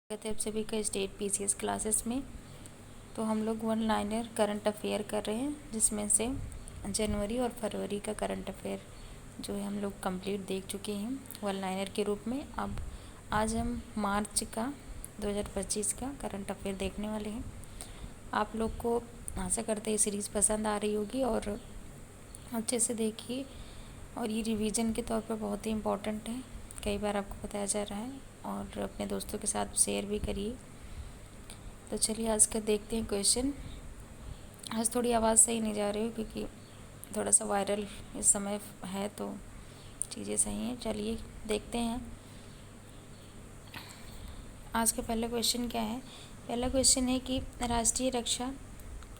कहते हैं आप सभी का स्टेट पीसीएस क्लासेस में। तो हम लोग वन लाइनर करंट अफेयर कर रहे हैं, जिसमें से जनवरी और फरवरी का करंट अफेयर जो है हम लोग कंप्लीट देख चुके हैं वन लाइनर के रूप में। अब आज हम मार्च का 2025 का करंट अफेयर देखने वाले हैं। आप लोग को आशा करते हैं सीरीज़ पसंद आ रही होगी और अच्छे से देखिए। और ये रिवीजन के तौर पर बहुत ही इम्पोर्टेंट है, कई बार आपको बताया जा रहा है, और अपने दोस्तों के साथ शेयर भी करिए। तो चलिए आज का देखते हैं क्वेश्चन। आज थोड़ी आवाज़ सही नहीं जा रही हो क्योंकि थोड़ा सा वायरल इस समय है, तो चीज़ें सही हैं। चलिए देखते हैं आज का पहला क्वेश्चन क्या है। पहला क्वेश्चन है कि राष्ट्रीय रक्षा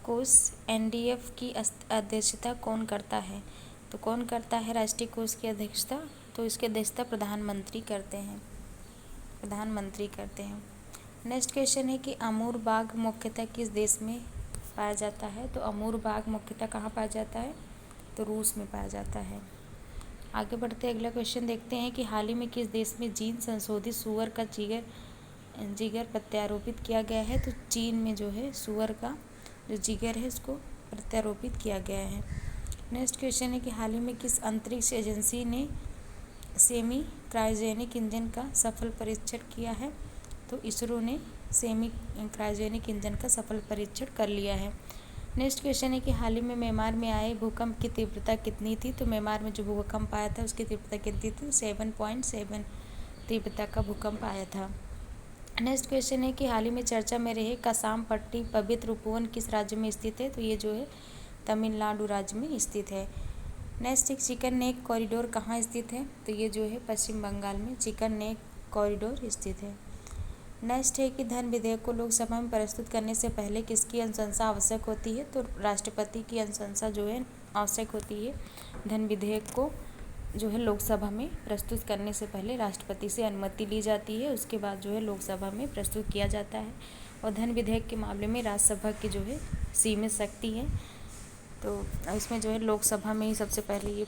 कोष एनडीएफ की अध्यक्षता कौन करता है। तो कौन करता है राष्ट्रीय कोष की अध्यक्षता? तो इसकी अध्यक्षता प्रधानमंत्री करते हैं। नेक्स्ट क्वेश्चन है कि अमूर बाग मुख्यतः किस देश में पाया जाता है। तो अमूर बाग मुख्यतः कहाँ पाया जाता है? तो रूस में पाया जाता है। आगे बढ़ते अगला क्वेश्चन देखते हैं कि हाल ही में किस देश में जीन संशोधित सूअर का जिगर प्रत्यारोपित किया गया है। तो चीन में जो है सूअर का जो जिगर है उसको प्रत्यारोपित किया गया है। नेक्स्ट क्वेश्चन है कि हाल ही में किस अंतरिक्ष एजेंसी ने सेमी क्रायोजेनिक इंजन का सफल परीक्षण किया है। तो इसरो ने सेमी क्रायोजेनिक इंजन का सफल परीक्षण कर लिया है। नेक्स्ट क्वेश्चन है कि हाल ही में म्यांमार में आए भूकंप की तीव्रता कितनी थी। तो म्यांमार में जो भूकंप आया था उसकी तीव्रता कितनी थी? 7.7 तीव्रता का भूकंप आया था। नेक्स्ट क्वेश्चन है कि हाल ही में चर्चा में रहे कसामपट्टी पवित्र उपवन किस राज्य में स्थित है। तो ये जो है तमिलनाडु राज्य में स्थित है। नेक्स्ट एक चिकन नेक कॉरिडोर कहाँ स्थित है। तो ये जो है पश्चिम बंगाल में चिकन नेक कॉरिडोर स्थित है। नेक्स्ट है कि धन विधेयक को लोकसभा में प्रस्तुत करने से पहले किसकी अनुशंसा आवश्यक होती है। तो राष्ट्रपति की अनुशंसा जो है आवश्यक होती है। धन विधेयक को जो है लोकसभा में प्रस्तुत करने से पहले राष्ट्रपति से अनुमति ली जाती है, उसके बाद जो है लोकसभा में प्रस्तुत किया जाता है। और धन विधेयक के मामले में राज्यसभा की जो है सीमित शक्ति है, तो इसमें जो है लोकसभा में ही सबसे पहले ये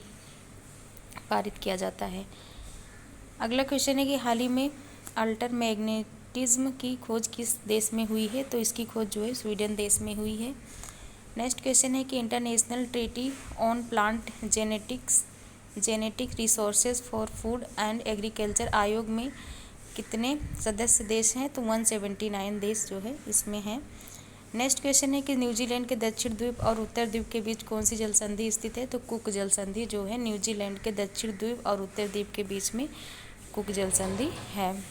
पारित किया जाता है। अगला क्वेश्चन है कि हाल ही में अल्टरमैग्नेटिज्म की खोज किस देश में हुई है। तो इसकी खोज जो है स्वीडन देश में हुई है। नेक्स्ट क्वेश्चन है कि international treaty on plant genetic resources for food and agriculture आयोग में कितने सदस्य देश हैं। तो 179 देश जो है इसमें हैं। नेक्स्ट क्वेश्चन है कि न्यूजीलैंड के दक्षिण द्वीप और उत्तर द्वीप के बीच कौन सी जल संधि स्थित है। तो कुक जल संधि जो है न्यूजीलैंड के दक्षिण द्वीप और उत्तर द्वीप के बीच में कुक जल संधि है।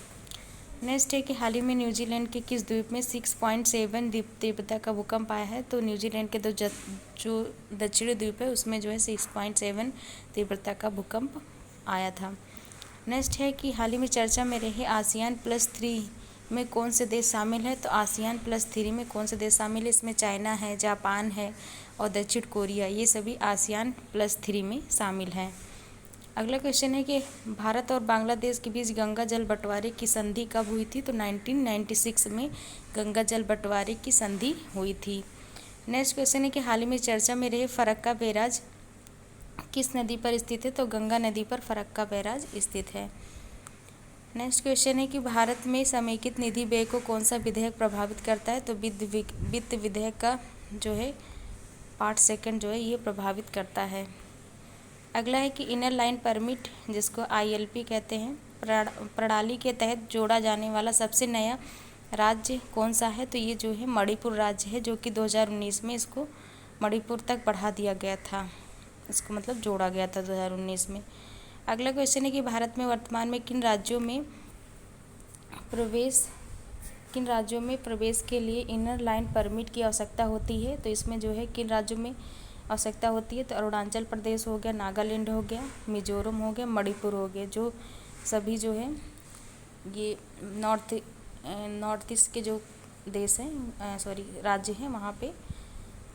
नेक्स्ट है कि हाल ही में न्यूजीलैंड के किस द्वीप में 6.7 तीव्रता का भूकंप आया है। तो न्यूजीलैंड के जो दक्षिणी द्वीप है उसमें जो है 6.7 तीव्रता का भूकंप आया था। नेक्स्ट है कि हाल ही में चर्चा में रहे ASEAN+3 में कौन से देश शामिल है। तो ASEAN+3 में कौन से देश शामिल है? इसमें चाइना है, जापान है और दक्षिण कोरिया, ये सभी ASEAN+3 में शामिल हैं। अगला क्वेश्चन है कि भारत और बांग्लादेश के बीच गंगा जल बंटवारे की संधि कब हुई थी। तो 1996 में गंगा जल बंटवारे की संधि हुई थी। नेक्स्ट क्वेश्चन है कि हाल ही में चर्चा में रहे फरक्का बैराज किस नदी पर स्थित है। तो गंगा नदी पर फरक्का बैराज स्थित है। नेक्स्ट क्वेश्चन है कि भारत में समेकित निधि व्यय को कौन सा विधेयक प्रभावित करता है। तो वित्त विधेयक का जो है पार्ट 2 जो है ये प्रभावित करता है। अगला है कि इनर लाइन परमिट जिसको ILP कहते हैं प्रणाली के तहत जोड़ा जाने वाला सबसे नया राज्य कौन सा है। तो ये जो है मणिपुर राज्य है, जो कि 2019 में इसको मणिपुर तक बढ़ा दिया गया था, इसको मतलब जोड़ा गया था 2019 में। अगला क्वेश्चन है कि भारत में वर्तमान में किन राज्यों में प्रवेश के लिए इनर लाइन परमिट की आवश्यकता होती है। तो इसमें जो है किन राज्यों में आवश्यकता होती है। तो अरुणाचल प्रदेश हो गया, नागालैंड हो गया, मिजोरम हो गया, मणिपुर हो गया, जो सभी जो है ये नॉर्थ ईस्ट के जो देश हैं राज्य हैं, वहाँ पे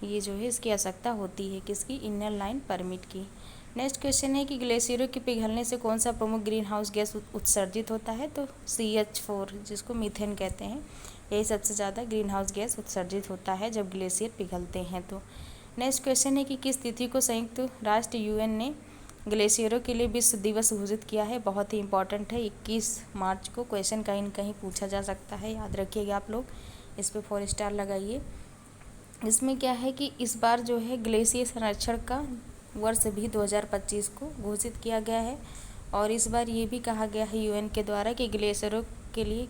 ये जो है इसकी आवश्यकता होती है किसकी? इनर लाइन परमिट की। नेक्स्ट क्वेश्चन है कि ग्लेशियरों के पिघलने से कौन सा प्रमुख ग्रीन हाउस गैस उत्सर्जित होता है। तो CH4 जिसको मीथेन कहते हैं, यही सबसे ज़्यादा ग्रीन हाउस गैस उत्सर्जित होता है जब ग्लेशियर पिघलते हैं। तो नेक्स्ट क्वेश्चन है कि किस तिथि को संयुक्त राष्ट्र UN ने ग्लेशियरों के लिए विश्व दिवस घोषित किया है? बहुत ही इंपॉर्टेंट है, 21 मार्च को क्वेश्चन कहीं न कहीं पूछा जा सकता है, याद रखिएगा आप लोग, इस पे 4 स्टार लगाइए। इसमें क्या है कि इस बार जो है ग्लेशियर संरक्षण का वर्ष भी 2025 को घोषित किया गया है, और इस बार ये भी कहा गया है यूएन के द्वारा कि ग्लेशियरों के लिए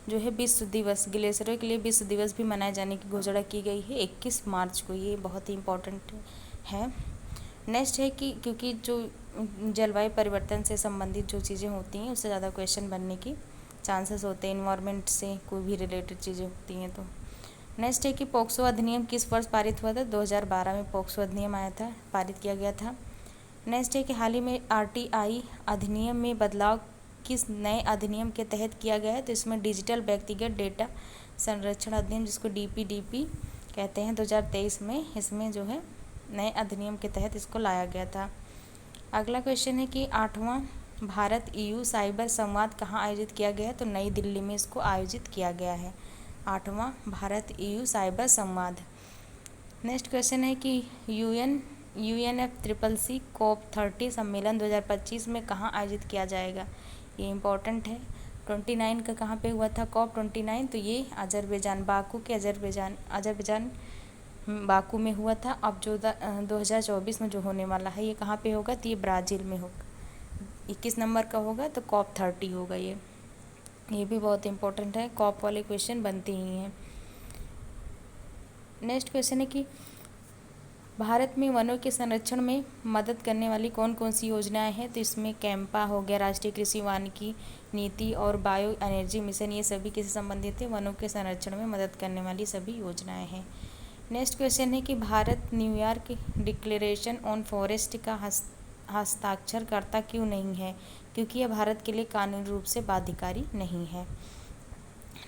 जो है विश्व दिवस, ग्लेशियरों के लिए विश्व दिवस भी मनाए जाने की घोषणा की गई है 21 मार्च को। ये बहुत ही इम्पोर्टेंट है। नेक्स्ट है कि क्योंकि जो जलवायु परिवर्तन से संबंधित जो चीज़ें होती हैं उससे ज़्यादा क्वेश्चन बनने की चांसेस होते हैं, इन्वायरमेंट से कोई भी रिलेटेड चीज़ें होती हैं तो। नेक्स्ट है कि पोक्सो अधिनियम किस वर्ष पारित हुआ था? 2012 में पोक्सो अधिनियम आया था, पारित किया गया था। नेक्स्ट है कि हाल ही में आरटीआई अधिनियम में बदलाव किस नए अधिनियम के तहत किया गया है? तो इसमें डिजिटल व्यक्तिगत डेटा संरक्षण अधिनियम, जिसको डीपीडीपी कहते हैं, 2023 में इसमें जो है नए अधिनियम के तहत इसको लाया गया था। अगला क्वेश्चन है कि 8वां भारत EU साइबर संवाद कहाँ आयोजित किया गया है? तो नई दिल्ली में इसको आयोजित किया गया है, 8वां भारत EU साइबर संवाद। नेक्स्ट क्वेश्चन है कि UNFCCC COP30 सम्मेलन 2025 में कहाँ आयोजित किया जाएगा? ये इम्पोर्टेंट है। 29 का कहाँ पे हुआ था COP29? तो ये अजरबैजान, अजरबैजान बाकू में हुआ था। अब जो 2024 में जो होने वाला है ये कहाँ पे होगा? तो ये ब्राज़ील में होगा, 21 नंबर का होगा, तो COP30 होगा ये भी बहुत इंपॉर्टेंट है, कॉप वाले क्वेश्चन बनते ही हैं। नेक्स्ट क्वेश्चन है कि भारत में वनों के संरक्षण में मदद करने वाली कौन कौन सी योजनाएं हैं? तो इसमें कैंपा हो गया, राष्ट्रीय कृषि वानिकी नीति और बायो एनर्जी मिशन, ये सभी किससे संबंधित है? वनों के संरक्षण में मदद करने वाली सभी योजनाएं हैं। नेक्स्ट क्वेश्चन है कि Bharat New York declaration on forest का हस्ताक्षरकर्ता क्यों नहीं है? क्योंकि यह भारत के लिए कानूनी रूप से बाध्यकारी नहीं है।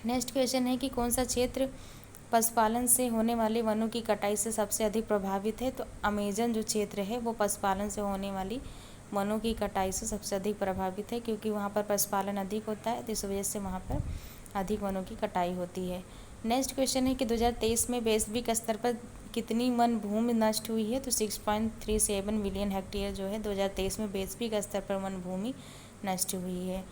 नेक्स्ट क्वेश्चन है कि कौन सा क्षेत्र पशुपालन से होने वाले वनों की कटाई से सबसे अधिक प्रभावित है? तो अमेजन जो क्षेत्र है वो पशुपालन से होने वाली वनों की कटाई से सबसे अधिक प्रभावित है, क्योंकि वहाँ पर पशुपालन अधिक होता है, तो इस वजह से वहाँ पर अधिक वनों की कटाई होती है। नेक्स्ट क्वेश्चन है कि 2023 में वैश्विक स्तर पर कितनी वन भूमि नष्ट हुई है? तो 6.37 मिलियन हेक्टेयर जो है 2023 में वैश्विक स्तर पर वन भूमि नष्ट हुई है।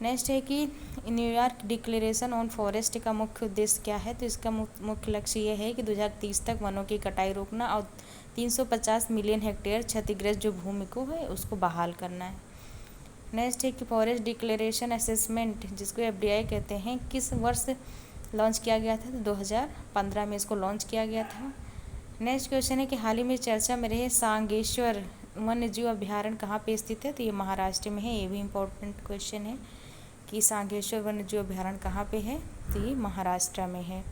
नेक्स्ट है कि न्यूयॉर्क डिक्लेरेशन ऑन फॉरेस्ट का मुख्य उद्देश्य क्या है? तो इसका मुख्य लक्ष्य ये है कि 2030 तक वनों की कटाई रोकना और 350 मिलियन हेक्टेयर क्षतिग्रस्त जो भूमि को है उसको बहाल करना है। नेक्स्ट है कि फॉरेस्ट डिक्लेरेशन असेसमेंट, जिसको FDI कहते हैं, किस वर्ष लॉन्च किया गया था? तो 2015 में इसको लॉन्च किया गया था। नेक्स्ट क्वेश्चन है कि हाल ही में चर्चा में रहे सांगेश्वर वन्यजीव अभ्यारण्य कहाँ पे स्थित है? तो ये महाराष्ट्र में है, ये भी इम्पोर्टेंट क्वेश्चन है कि सांगेश्वर वन्यजीव अभ्यारण्य कहाँ पे है? तो ये महाराष्ट्र में है।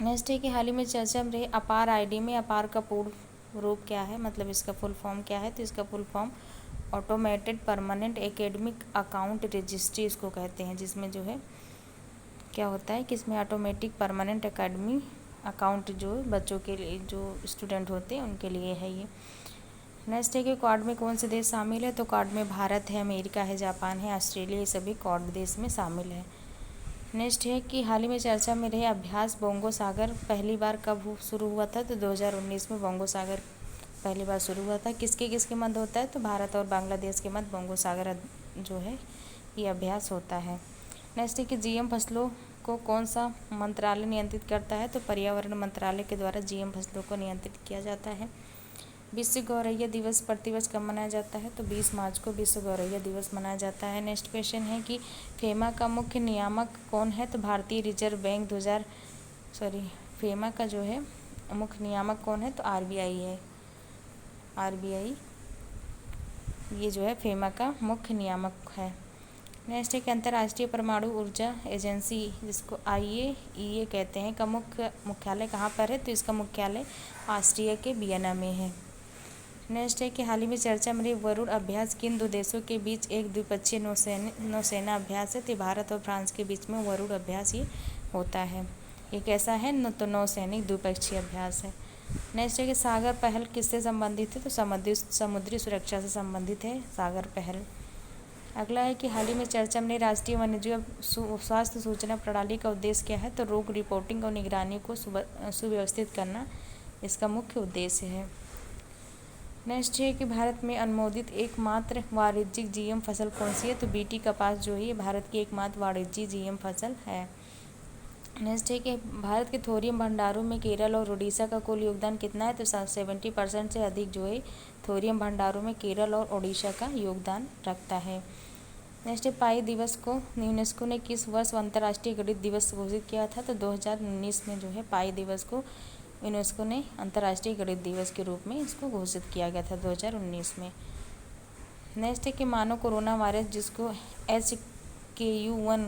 नेक्स्ट है कि हाल ही में चर्चा में रहे अपार ID में अपार का पूर्ण रूप क्या है, मतलब इसका फुल फॉर्म क्या है? तो इसका full form automated permanent academic account registry इसको कहते हैं, जिसमें जो है क्या होता है कि इसमें ऑटोमेटिक परमानेंट एकेडमी अकाउंट जो बच्चों के लिए, जो स्टूडेंट होते हैं उनके लिए है ये। नेक्स्ट है कि क्वाड में कौन से देश शामिल है? तो क्वाड में भारत है, अमेरिका है, जापान है, ऑस्ट्रेलिया, ये सभी क्वाड देश में शामिल है। नेक्स्ट है कि हाल ही में चर्चा में रहे अभ्यास बोंगो सागर पहली बार कब शुरू हुआ था? तो 2019 में बोंगो सागर पहली बार शुरू हुआ था। किसके मध्य होता है? तो भारत और बांग्लादेश के मध्य बोंगो सागर जो है ये अभ्यास होता है। नेक्स्ट है कि GM फसलों को कौन सा मंत्रालय नियंत्रित करता है? तो पर्यावरण मंत्रालय के द्वारा GM फसलों को नियंत्रित किया जाता है। विश्व गौरैया दिवस प्रतिवर्ष कब मनाया जाता है? तो 20 मार्च को विश्व गौरैया दिवस मनाया जाता है। नेक्स्ट क्वेश्चन है कि फेमा का मुख्य नियामक कौन है? तो भारतीय रिजर्व बैंक फेमा का जो है मुख्य नियामक कौन है? तो RBI है, RBI ये जो है फेमा का मुख्य नियामक है। नेक्स्ट है कि अंतर्राष्ट्रीय परमाणु ऊर्जा एजेंसी, जिसको IAEA कहते हैं, का मुख्यालय कहाँ पर है? तो इसका मुख्यालय ऑस्ट्रिया के वियना में है। नेक्स्ट है कि हाल ही में चर्चा में रही वरुण अभ्यास किन दो देशों के बीच एक द्विपक्षीय नौसेना अभ्यास है? तो भारत और फ्रांस के बीच में वरुण अभ्यास ये होता है। ये कैसा है? तो नौसैनिक द्विपक्षीय अभ्यास है। नेक्स्ट है कि सागर पहल किससे संबंधित है? तो समुद्री सुरक्षा से संबंधित है सागर पहल। अगला है कि हाल ही में चर्चा में राष्ट्रीय वन्यजीव स्वास्थ्य सूचना प्रणाली का उद्देश्य क्या है? तो रोग रिपोर्टिंग और निगरानी को सुव्यवस्थित करना इसका मुख्य उद्देश्य है। नेक्स्ट है कि भारत में अनुमोदित एकमात्र वाणिज्यिक जीएम फसल कौन सी है, तो बीटी कपास जो है ये भारत की एकमात्र वाणिज्यिक जीएम फसल है। नेक्स्ट है कि भारत के थोरियम भंडारों में केरल और उड़ीसा का कुल योगदान कितना है, तो 70% से अधिक जो है थोरियम भंडारों में केरल और उड़ीसा का योगदान रखता है। नेक्स्ट है पाई दिवस को यूनेस्को ने किस वर्ष अंतर्राष्ट्रीय गणित दिवस घोषित किया था, तो 2019 में जो है पाई दिवस को यूनेस्को ने अंतर्राष्ट्रीय गणित दिवस के रूप में इसको घोषित किया गया था 2019 में। नेक्स्ट है कि मानव कोरोना वायरस जिसको HKU1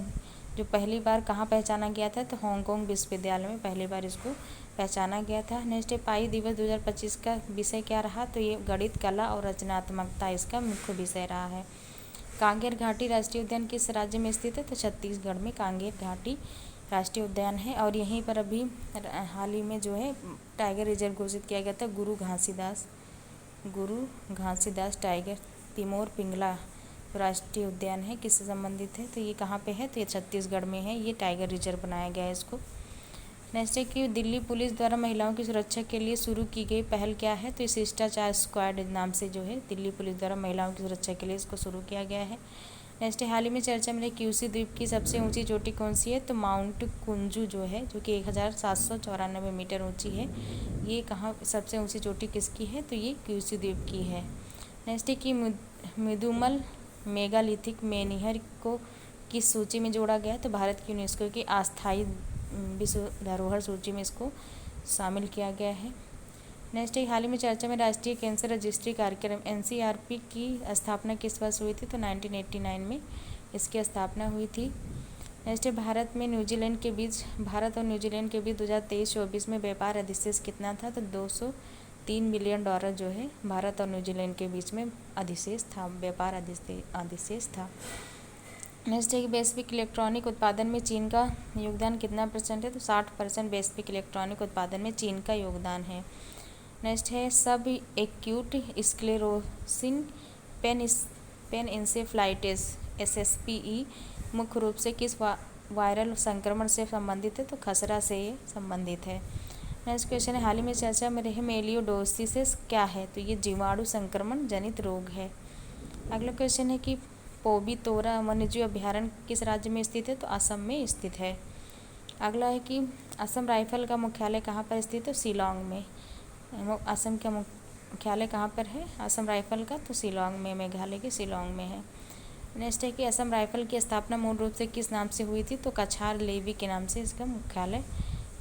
जो पहली बार कहाँ पहचाना गया था, तो हांगकांग विश्वविद्यालय में पहली बार इसको पहचाना गया था। नेक्स्ट है पाई दिवस 2025 का विषय क्या रहा, तो ये गणित, कला और रचनात्मकता इसका मुख्य विषय रहा है। कांगेर घाटी राष्ट्रीय उद्यान किस राज्य में स्थित है, तो छत्तीसगढ़ में कांगेर घाटी राष्ट्रीय उद्यान है। और यहीं पर अभी हाल ही में जो है टाइगर रिजर्व घोषित किया गया था गुरु घासीदास टाइगर तिमोर पिंगला राष्ट्रीय उद्यान है, किससे संबंधित है, तो ये कहाँ पे है, तो ये छत्तीसगढ़ में है, ये टाइगर रिजर्व बनाया गया है इसको। नेक्स्ट है कि दिल्ली पुलिस द्वारा महिलाओं की सुरक्षा के लिए शुरू की गई पहल क्या है, तो शिष्टाचार स्क्वाड नाम से जो है दिल्ली पुलिस द्वारा महिलाओं की सुरक्षा के लिए इसको शुरू किया गया है। नेक्स्ट है हाल ही में चर्चा में रही क्यूसी द्वीप की सबसे ऊंची चोटी कौन सी है, तो माउंट कुंजू जो है, जो कि 1794 मीटर ऊंची है। ये कहाँ सबसे ऊंची चोटी किसकी है, तो ये क्यूसी द्वीप की है। नेक्स्ट है कि मिदुमल मेगालिथिक मेनिहर को किस सूची में जोड़ा गया है, तो भारत की यूनेस्को की अस्थायी विश्व धरोहर सूची में इसको शामिल किया गया है। नेक्स्ट है हाल ही में चर्चा में राष्ट्रीय कैंसर रजिस्ट्री कार्यक्रम NCRP की स्थापना किस वर्ष हुई थी, तो 1989 में इसकी स्थापना हुई थी। नेक्स्ट है भारत और न्यूजीलैंड के बीच 2023-24 में व्यापार अधिशेष कितना था, तो $203 बिलियन जो है भारत और न्यूजीलैंड के बीच में अधिशेष था, व्यापार अधिशेष था। नेक्स्ट है कि वैश्विक इलेक्ट्रॉनिक उत्पादन में चीन का योगदान कितना परसेंट है, तो 60% वैश्विक इलेक्ट्रॉनिक उत्पादन में चीन का योगदान है। नेक्स्ट है सब एक्यूट स्क्लेरोसिस पेनइन्सेफ्लाइटिस SSPE मुख्य रूप से किस वायरल संक्रमण से संबंधित है, तो खसरा से ये संबंधित है। नेक्स्ट क्वेश्चन है हाल ही में चर्चा में रहे मेलियोडोसिस क्या है, तो ये जीवाणु संक्रमण जनित रोग है। अगला क्वेश्चन है कि पोबीतोरा वन्यजीव अभ्यारण्य किस राज्य में स्थित है, तो असम में स्थित है। अगला है कि असम राइफल का मुख्यालय कहाँ पर स्थित है, शिलांग में। असम का मुख्यालय कहाँ पर है, असम राइफल का, तो शिलांग में, मेघालय के शिलांग में है। नेक्स्ट है कि असम राइफल की स्थापना मूल रूप से किस नाम से हुई थी, तो कछार लेवी के नाम से इसका मुख्यालय,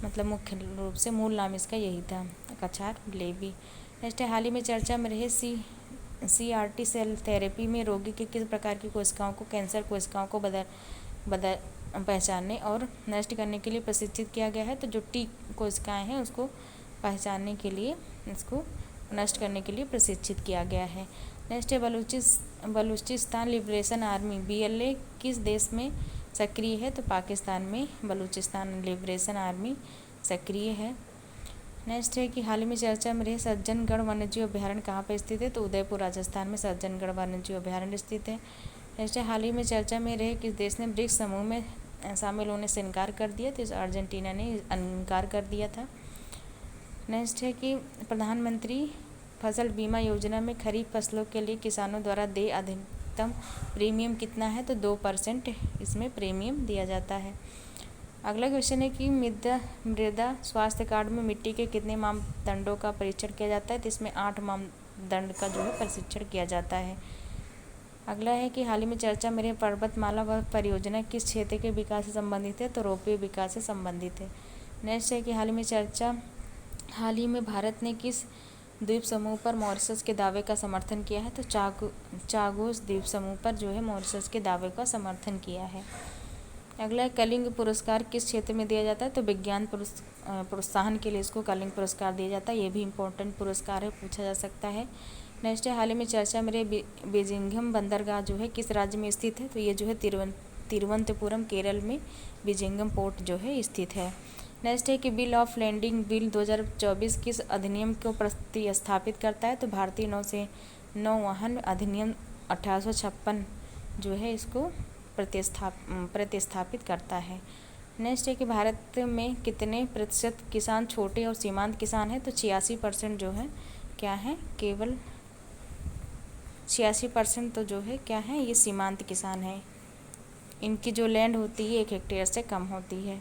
मतलब मुख्य रूप से मूल नाम इसका यही था, कछार लेवी। नेक्स्ट है हाल ही में चर्चा में रहे CRT सेल थेरेपी में रोगी के किस प्रकार की कोशिकाओं को कैंसर कोशिकाओं को पहचानने और नष्ट करने के लिए प्रशिक्षित किया गया है, तो जो T कोशिकाएं हैं उसको पहचानने के लिए, इसको नष्ट करने के लिए प्रशिक्षित किया गया है। नेक्स्ट है बलूचिस्तान लिबरेशन आर्मी BLA किस देश में सक्रिय है, तो पाकिस्तान में बलूचिस्तान लिबरेशन आर्मी सक्रिय है। नेक्स्ट है कि हाल ही में चर्चा में रहे सज्जनगढ़ वन्यजीव अभ्यारण्य कहाँ पर स्थित है, तो उदयपुर राजस्थान में सज्जनगढ़ वन्यजीव अभ्यारण्य स्थित है। नेक्स्ट है हाल ही में चर्चा में रहे किस देश ने ब्रिक्स समूह में शामिल होने से इनकार कर दिया, तो अर्जेंटीना ने इनकार कर दिया था। नेक्स्ट है कि प्रधानमंत्री फसल बीमा योजना में खरीफ फसलों के लिए किसानों द्वारा देय अधिकतम प्रीमियम कितना है, तो 2% इसमें प्रीमियम दिया जाता है। अगला क्वेश्चन है कि मृदा स्वास्थ्य कार्ड में मिट्टी के कितने मापदंडों का परीक्षण किया जाता है, तो इसमें 8 मापदंड का जो है परीक्षण किया जाता है। अगला है कि हाल ही में चर्चा में रहे पर्वतमाला व परियोजना किस क्षेत्र के विकास से संबंधित है, तो रोपवे विकास से संबंधित है। नेक्स्ट है कि हाल ही में भारत ने किस द्वीप समूह पर मॉरिशस के दावे का समर्थन किया है, तो चागोस द्वीप समूह पर जो है मॉरिशस के दावे का समर्थन किया है। अगला है कलिंग पुरस्कार किस क्षेत्र में दिया जाता है, तो विज्ञान प्रोत्साहन के लिए इसको कलिंग पुरस्कार दिया जाता है, ये भी इम्पोर्टेंट पुरस्कार है, पूछा जा सकता है। नेक्स्ट है हाल ही में चर्चा में रहे बीजिंघम बंदरगाह जो है किस राज्य में स्थित है, तो ये जो है तिरुवनंतपुरम केरल में बीजिंघम पोर्ट जो है स्थित है। नेक्स्ट है कि बिल ऑफ लैंडिंग बिल 2024 किस अधिनियम को प्रतिस्थापित करता है, तो भारतीय नौवहन अधिनियम 1856 जो है इसको प्रतिस्थापित करता है। नेक्स्ट है कि भारत में कितने प्रतिशत किसान छोटे और सीमांत किसान हैं, तो 86% जो है क्या है, केवल 86% तो जो है क्या है, ये सीमांत किसान हैं। इनकी जो लैंड होती है 1 हेक्टेयर से कम होती है।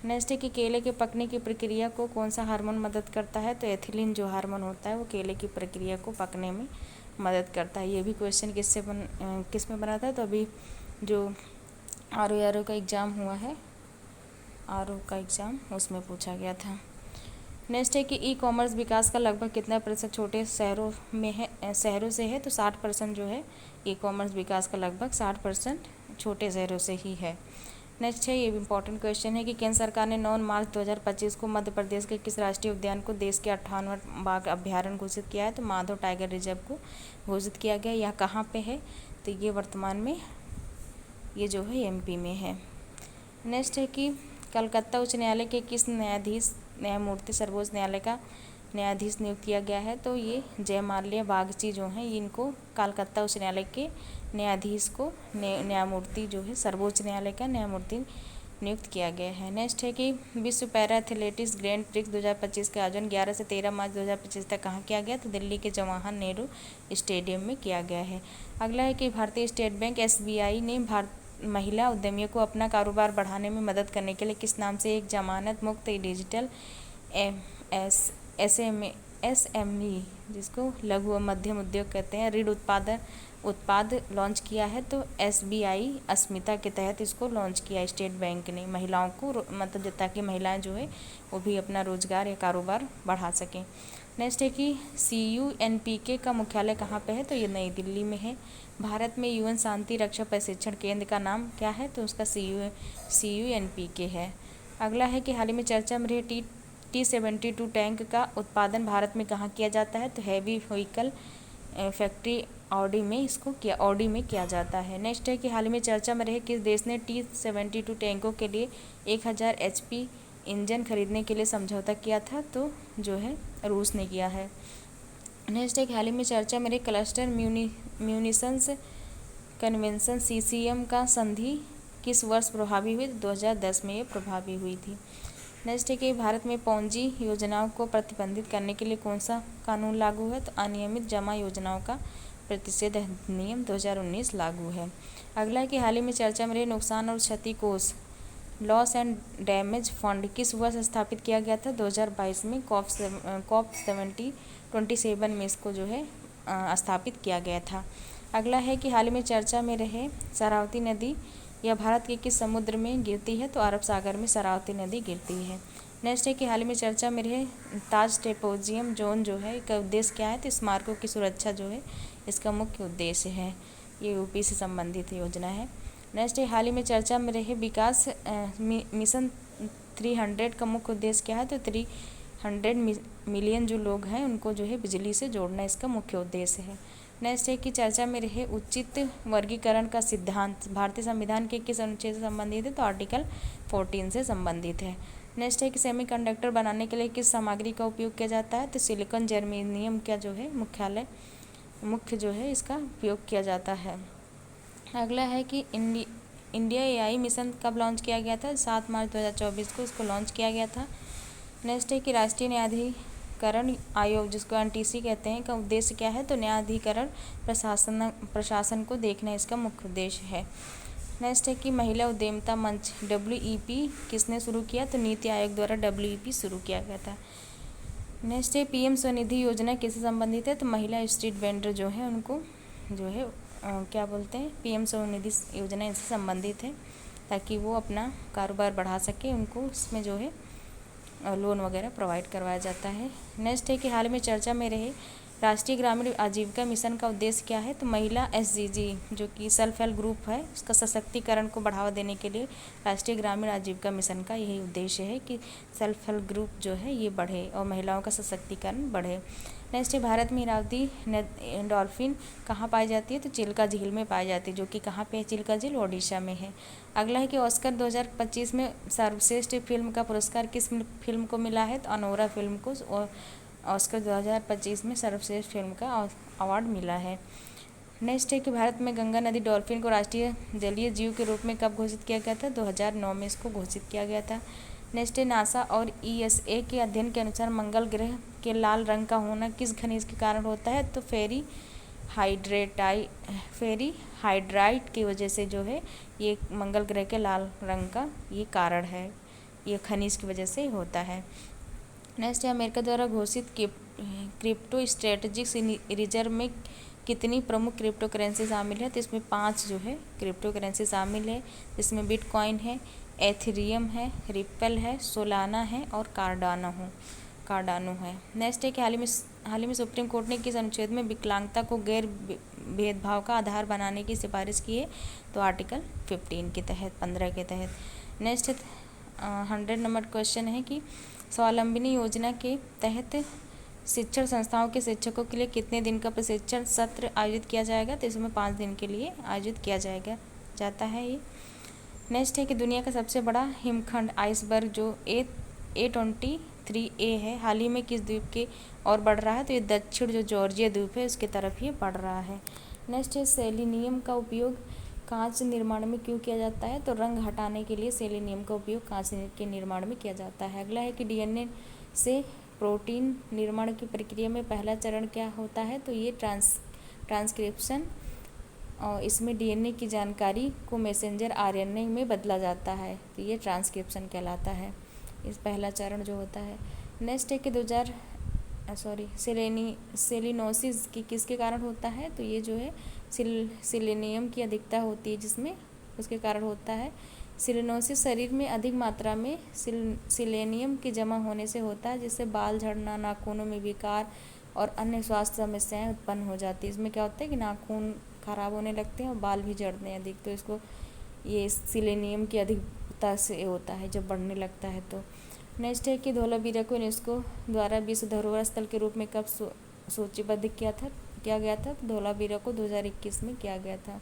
नेक्स्ट है कि केले के पकने की प्रक्रिया को कौन सा हार्मोन मदद करता है, तो एथिलीन जो हार्मोन होता है वो केले की प्रक्रिया को पकने में मदद करता है। ये भी क्वेश्चन किस में बना था, तो अभी जो आर का एग्ज़ाम हुआ है, का एग्ज़ाम उसमें पूछा गया था। नेक्स्ट है कि ई कॉमर्स विकास का लगभग कितना प्रतिशत छोटे शहरों में है, शहरों से है, तो 60% जो है ई कॉमर्स विकास का लगभग 60% छोटे शहरों से ही है। नेक्स्ट है, ये भी इम्पोर्टेंट क्वेश्चन है कि केंद्र सरकार ने 9 मार्च 2025 को मध्य प्रदेश के किस राष्ट्रीय उद्यान को देश के 58वां बाघ अभ्यारण्य घोषित किया है, तो माधव टाइगर रिजर्व को घोषित किया गया। यह कहाँ पे है, तो ये वर्तमान में ये जो है एमपी में है। नेक्स्ट है कि कलकत्ता उच्च न्यायालय के किस न्यायमूर्ति सर्वोच्च न्यायालय का न्यायाधीश नियुक्त किया गया है, तो ये जयमाल्या बागची जो हैं, इनको कलकत्ता उच्च न्यायालय के न्यायाधीश को न्यायमूर्ति जो है सर्वोच्च न्यायालय का न्यायमूर्ति नियुक्त किया गया है। नेक्स्ट है कि विश्व पैरा एथलेटिक्स ग्रैंड प्रिक्स 2025 का आयोजन 11 से 13 मार्च 2025 तक कहाँ किया गया, तो दिल्ली के जवाहर नेहरू स्टेडियम में किया गया है। अगला है कि भारतीय स्टेट बैंक SBI ने महिला उद्यमियों को अपना कारोबार बढ़ाने में मदद करने के लिए किस नाम से एक जमानत मुक्त डिजिटल SME जिसको लघु व मध्यम उद्योग कहते हैं ऋण उत्पाद लॉन्च किया है, तो SBI अस्मिता के तहत इसको लॉन्च किया स्टेट बैंक ने महिलाओं को, मतलब ताकि महिलाएं जो है वो भी अपना रोजगार या कारोबार बढ़ा सकें। नेक्स्ट है कि CUNPK का मुख्यालय कहाँ पे है, तो ये नई दिल्ली में है। भारत में UN शांति रक्षा प्रशिक्षण केंद्र का नाम क्या है, तो उसका CUNPK है। अगला है कि हाल ही में चर्चा में रहे T-72 टैंक का उत्पादन भारत में कहाँ किया जाता है, तो हैवी व्हीकल फैक्ट्री ऑडी में किया जाता है। नेक्स्ट है कि हाल ही में चर्चा में रहे किस देश ने T-72 टैंकों के लिए 1000 HP इंजन खरीदने के लिए समझौता किया था, तो जो है रूस ने किया है। नेक्स्ट है कि हाल ही में चर्चा में रहे क्लस्टर म्यूनिशंस कन्वेंशन CCM का संधि किस वर्ष प्रभावी हुई, 2010 में ये प्रभावी हुई थी। नेक्स्ट है कि भारत में पॉन्जी योजनाओं को प्रतिबंधित करने के लिए कौन सा कानून लागू है, तो अनियमित जमा योजनाओं का प्रतिषेध अधिनियम 2019 लागू है। अगला है कि हाल ही में चर्चा में रहे नुकसान और क्षति कोष लॉस एंड डैमेज फंड किस वर्ष स्थापित किया गया था, 2022 में COP 27 में इसको जो है स्थापित किया गया था। अगला है कि हाल ही में चर्चा में रहे शरावती नदी यह भारत के किस समुद्र में गिरती है, तो अरब सागर में शरावती नदी गिरती है। नेक्स्ट है कि हाल ही में चर्चा में रहे ताज टेपोजियम जोन जो है इसका उद्देश्य क्या है, तो स्मारकों की सुरक्षा जो है इसका मुख्य उद्देश्य है। ये यूपी से संबंधित योजना है। नेक्स्ट है हाल ही में चर्चा में रहे विकास मिशन 300 का मुख्य उद्देश्य क्या है, तो 300 मिलियन जो लोग हैं उनको जो है बिजली से जोड़ना इसका मुख्य उद्देश्य है। नेक्स्ट है कि चर्चा में रहे उचित वर्गीकरण का सिद्धांत भारतीय संविधान के किस अनुच्छेद से संबंधित है, तो आर्टिकल 14 से संबंधित है। नेक्स्ट है कि सेमीकंडक्टर बनाने के लिए किस सामग्री का उपयोग किया जाता है, तो सिलिकॉन जर्मेनियम का जो है मुख्य जो है इसका उपयोग किया जाता है। अगला है कि इंडिया AI मिशन कब लॉन्च किया गया था, 7 मार्च 2024 को इसको लॉन्च किया गया था। नेक्स्ट है कि राष्ट्रीय न्यायाधिकरण आयोग जिसको NTC कहते हैं का उद्देश्य क्या है, तो न्यायाधिकरण प्रशासन को देखना इसका मुख्य उद्देश्य है। नेक्स्ट है कि महिला उद्यमिता मंच WEP किसने शुरू किया, तो नीति आयोग द्वारा WEP शुरू किया गया था। नेक्स्ट है PM स्वनिधि योजना किससे संबंधित है, तो महिला स्ट्रीट वेंडर जो है उनको जो है क्या बोलते हैं PM स्वनिधि योजना इससे संबंधित है, ताकि वो अपना कारोबार बढ़ा सके, उनको इसमें जो है लोन वगैरह प्रोवाइड करवाया जाता है। नेक्स्ट है कि हाल में चर्चा में रहे राष्ट्रीय ग्रामीण आजीविका मिशन का उद्देश्य क्या है, तो महिला SGG जो कि सेल्फ हेल्प ग्रुप है उसका सशक्तिकरण को बढ़ावा देने के लिए राष्ट्रीय ग्रामीण आजीविका मिशन का यही उद्देश्य है कि सेल्फ हेल्प ग्रुप जो है ये बढ़े और महिलाओं का सशक्तिकरण बढ़े। नेक्स्ट है भारत में इरावती डॉल्फिन कहाँ पाई जाती है, तो चिल्का झील में पाई जाती है, जो कि कहाँ पे है, चिल्का झील ओडिशा में है। अगला है कि ऑस्कर 2025 में सर्वश्रेष्ठ फिल्म का पुरस्कार किस फिल्म को मिला है, तो अनोरा फिल्म को ऑस्कर 2025 में सर्वश्रेष्ठ फिल्म का अवार्ड मिला है। नेक्स्ट है कि भारत में गंगा नदी डॉल्फिन को राष्ट्रीय जलीय जीव के रूप में कब घोषित किया गया था, 2009 में इसको घोषित किया गया था। नेक्स्ट है नासा और ESA के अध्ययन के अनुसार मंगल ग्रह के लाल रंग का होना किस खनिज के कारण होता है, तो फेरी हाइड्राइट की वजह से जो है ये मंगल ग्रह के लाल रंग का ये कारण है, ये खनिज की वजह से होता है। नेक्स्ट है अमेरिका द्वारा घोषित क्रिप्टो स्ट्रेटेजिक रिजर्व में कितनी प्रमुख क्रिप्टो करेंसी शामिल है? तो इसमें 5 जो है क्रिप्टो करेंसी शामिल है, जिसमें बिटकॉइन है, एथेरियम है, रिप्पल है, सोलाना है और कार्डानो है। नेक्स्ट है कि हाल ही में सुप्रीम कोर्ट ने किस अनुच्छेद में विकलांगता को गैर भेदभाव का आधार बनाने की सिफारिश की है? तो आर्टिकल 15 के तहत। नेक्स्ट 100 नंबर क्वेश्चन है कि स्वावलंबनी योजना के तहत शिक्षण संस्थाओं के शिक्षकों के लिए कितने दिन का प्रशिक्षण सत्र आयोजित किया जाएगा? तो इसमें 5 दिन के लिए आयोजित किया जाता है ये। नेक्स्ट है कि दुनिया का सबसे बड़ा हिमखंड आइसबर्ग जो A23A है, हाल ही में किस द्वीप के और बढ़ रहा है? तो ये दक्षिण जो जॉर्जिया द्वीप है उसकी तरफ ये बढ़ रहा है। नेक्स्ट है सेलेनियम का उपयोग कांच निर्माण में क्यों किया जाता है? तो रंग हटाने के लिए सेलेनियम का उपयोग कांच के निर्माण में किया जाता है। अगला है कि डीएनए से प्रोटीन निर्माण की प्रक्रिया में पहला चरण क्या होता है? तो ये ट्रांसक्रिप्शन, और इसमें डीएनए की जानकारी को मैसेंजर आरएनए में बदला जाता है, तो ये ट्रांसक्रिप्शन कहलाता है, इस पहला चरण जो होता है। नेक्स्ट है कि सेलिनोसिस की किसके कारण होता है? तो ये जो है सेलेनियम की अधिकता होती है जिसमें, उसके कारण होता है। सेलिनोसिस शरीर में अधिक मात्रा में सेलेनियम के जमा होने से होता है, जिससे बाल झड़ना, नाखूनों में विकार और अन्य स्वास्थ्य समस्याएं उत्पन्न हो जाती है। इसमें क्या होता है कि नाखून खराब होने लगते हैं और बाल भी झड़ते हैं अधिक, तो इसको ये सेलेनियम की अधिकता से होता है जब बढ़ने लगता है तो। नेक्स्ट है कि धौलावीरा को यूनेस्को द्वारा विश्व धरोहर स्थल के रूप में कब सूचीबद्ध किया गया था? धौलावीरा को 2021 में किया गया था।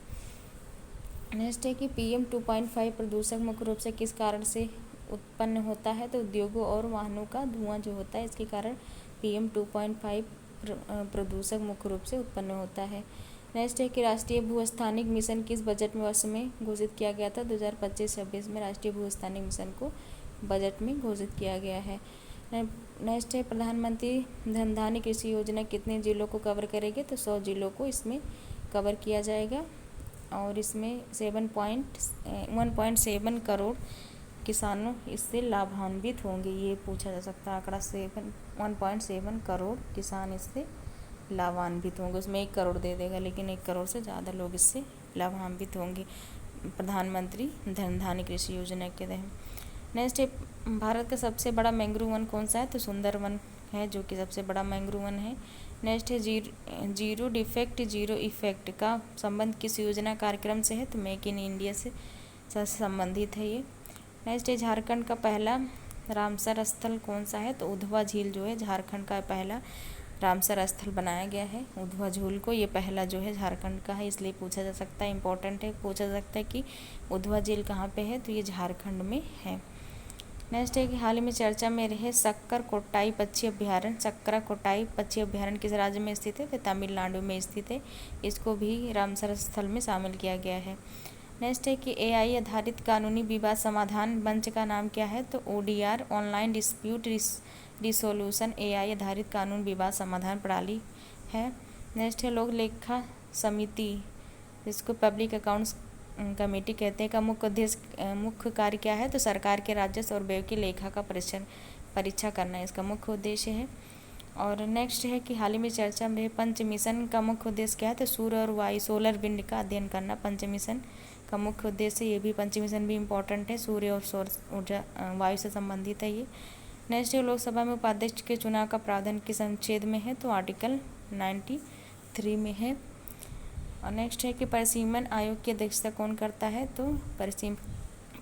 नेक्स्ट है कि PM 2.5 प्रदूषक मुख्य रूप से किस कारण से उत्पन्न होता है? तो उद्योगों और वाहनों का धुआं जो होता है इसके कारण PM 2.5 प्रदूषक मुख्य रूप से उत्पन्न होता है। नेक्स्ट है कि राष्ट्रीय भूस्थानिक मिशन किस बजट में वर्ष में घोषित किया गया था? 2025-26 में राष्ट्रीय भूस्थानिक मिशन को बजट में घोषित किया गया है। नेक्स्ट है प्रधानमंत्री धन धान्य कृषि योजना कितने जिलों को कवर करेगी? तो 100 जिलों को इसमें कवर किया जाएगा, और इसमें 1.7 करोड़ किसानों इससे लाभान्वित होंगे। ये पूछा जा सकता है आंकड़ा, 1.7 करोड़ किसान इससे लाभान्वित होंगे। उसमें 1 करोड़ दे देगा, लेकिन 1 करोड़ से ज़्यादा लोग इससे लाभान्वित होंगे प्रधानमंत्री धन धान्य कृषि योजना के तहत। नेक्स्ट है भारत का सबसे बड़ा मैंग्रोव वन कौन सा है? तो सुंदरवन है जो कि सबसे बड़ा मैंग्रोव वन है। नेक्स्ट है जीरो डिफेक्ट जीरो इफेक्ट का संबंध किस योजना कार्यक्रम से है? तो मेक इन इंडिया से संबंधित है ये। नेक्स्ट है झारखंड का पहला रामसर स्थल कौन सा है? तो उधवा झील जो है झारखंड का पहला रामसर स्थल बनाया गया है उधवा झील को, ये पहला जो है झारखंड का है, इसलिए पूछा जा सकता है, इंपॉर्टेंट है, पूछा जा सकता है कि उधवा झील कहाँ पे है? तो ये झारखंड में है। नेक्स्ट है कि हाल ही में चर्चा में रहे सक्कर कोट्टाई पक्षी अभ्यारण्य किस राज्य में स्थित है? तो तमिलनाडु में स्थित है, इसको भी रामसर स्थल में शामिल किया गया है। नेक्स्ट है कि AI आधारित कानूनी विवाद समाधान मंच का नाम क्या है? तो ODR online dispute resolution AI आधारित कानून विवाद समाधान प्रणाली है। नेक्स्ट है लोक लेखा समिति, जिसको पब्लिक अकाउंट्स कमेटी कहते हैं, का मुख्य कार्य क्या है? तो सरकार के राजस्व और व्यय की लेखा का परीक्षा करना इसका मुख्य उद्देश्य है। और नेक्स्ट है कि हाल ही में चर्चा में पंच मिशन का मुख्य उद्देश्य क्या है? तो सूर्य और वायु सोलर विंड का अध्ययन करना पंच मिशन का मुख्य उद्देश्य। ये भी पंच मिशन भी इम्पोर्टेंट है, सूर्य और सौर ऊर्जा वायु से संबंधित है ये। नेक्स्ट है लोकसभा में उपाध्यक्ष के चुनाव का प्रावधान किस अनुच्छेद में है? तो आर्टिकल 93 में है। और नेक्स्ट है कि परिसीमन आयोग की अध्यक्षता कौन करता है? तो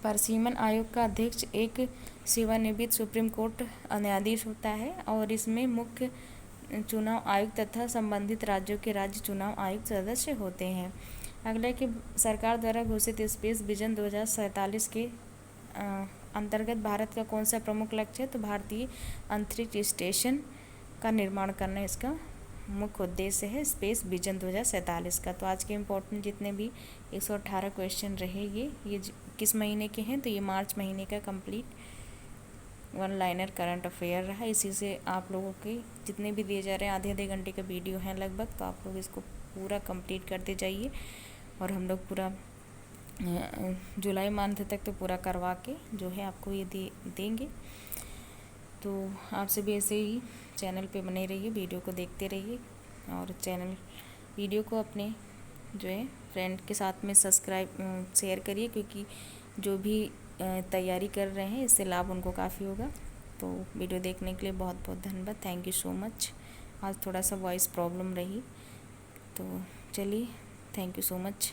परिसीमन आयोग का अध्यक्ष एक सेवानिवृत्त सुप्रीम कोर्ट न्यायाधीश होता है, और इसमें मुख्य चुनाव आयुक्त तथा संबंधित राज्यों के राज्य चुनाव आयुक्त सदस्य होते हैं। अगला कि सरकार द्वारा घोषित स्पेस विजन 2047 के अंतर्गत भारत का कौन सा प्रमुख लक्ष्य है? तो भारतीय अंतरिक्ष स्टेशन का निर्माण करना इसका मुख्य उद्देश्य है स्पेस विजन 2047 का। तो आज के इम्पोर्टेंट जितने भी 118 क्वेश्चन रहे ये किस महीने के हैं? तो ये मार्च महीने का कंप्लीट 1 लाइनर करंट अफेयर रहा। इसी से आप लोगों के जितने भी दिए जा रहे हैं आधे घंटे का वीडियो हैं लगभग, तो आप लोग इसको पूरा कंप्लीट करते जाइए और हम लोग पूरा जुलाई मंथ तक तो पूरा करवा के जो है आपको ये देंगे। तो आप सभी ऐसे ही चैनल पे बने रहिए, वीडियो को देखते रहिए और वीडियो को अपने जो है फ्रेंड के साथ में शेयर करिए, क्योंकि जो भी तैयारी कर रहे हैं इससे लाभ उनको काफ़ी होगा। तो वीडियो देखने के लिए बहुत बहुत धन्यवाद। Thank you so much. आज थोड़ा सा वॉइस प्रॉब्लम रही, तो चलिए, थैंक यू सो मच।